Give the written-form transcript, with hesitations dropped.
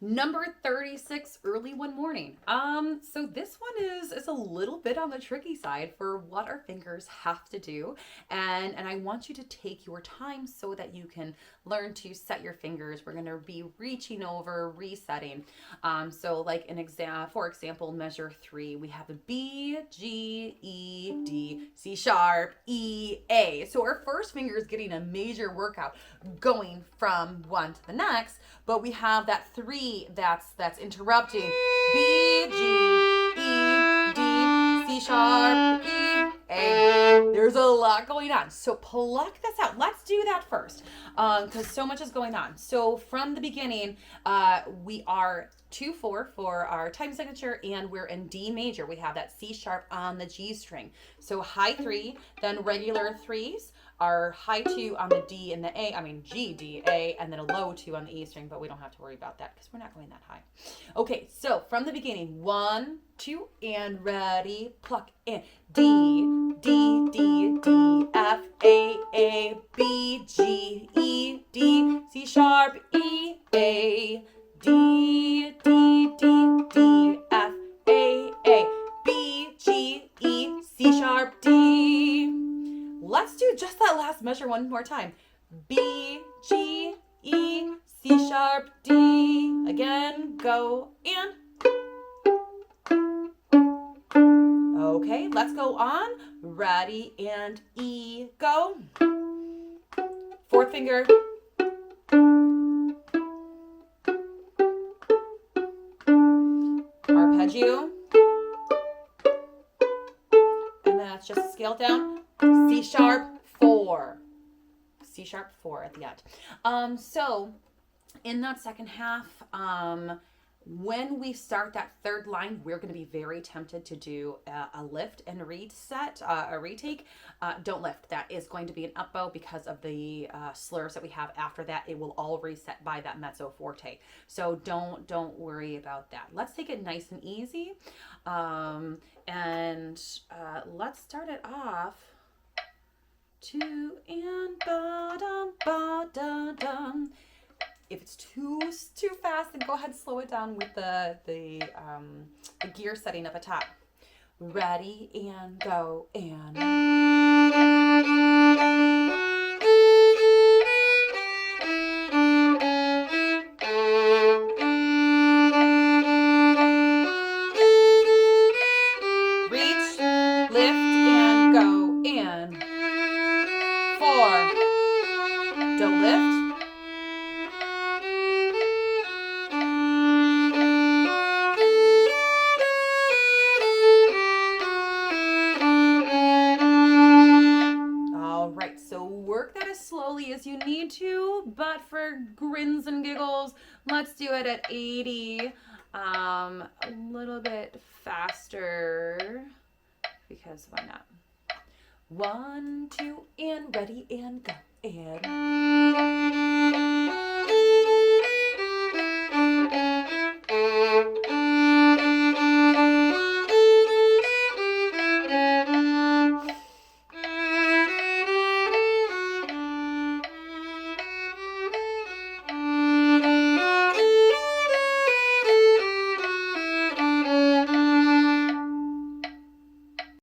Number 36, early one morning. So this one is a little bit on the tricky side for what our fingers have to do. And I want you to take your time so that you can learn to set your fingers. We're gonna be reaching over, resetting. So like for example, measure 3, we have a B, G, E, D, C sharp, E, A. So our first finger is getting a major workout going from one to the next, but we have that 3 that's interrupting. B, G, E, D, C sharp, E, A. There's a lot going on. So pluck this out. Let's do that first, because so much is going on. So from the beginning, we are 2-4 for our time signature, and we're in D major. We have that C sharp on the G string. So high 3, then regular 3s, our high 2 on the D and the A, G, D, A, and then a low 2 on the E string, but we don't have to worry about that because we're not going that high. Okay, so from the beginning, 1, 2, and ready, pluck, and D, D, D, D, F, A, B, G, E, D, C sharp, E, A, D, D, D, D, F, A, B, G, E, C sharp, D. Let's do just that last measure one more time. B, G, E, C sharp, D. Again, go and. Okay, let's go on. Ready, and E, go. Fourth finger. Arpeggio. And that's just a scale down. C sharp 4. C sharp 4 at the end. So in that second half, when we start that third line, we're going to be very tempted to do a lift and reset, a retake. Don't lift. That is going to be an up bow because of the slurs that we have after that. It will all reset by that mezzo forte. So don't worry about that. Let's take it nice and easy. And let's start it off. 2 and ba-dum, ba-da-dum. If it's too fast, then go ahead and slow it down with the gear setting up at top. Ready, and go, and. Reach, lift, and go, and. 4. Don't lift. As you need to, but for grins and giggles, let's do it at 80, a little bit faster, because why not? 1, 2, and ready, and go, and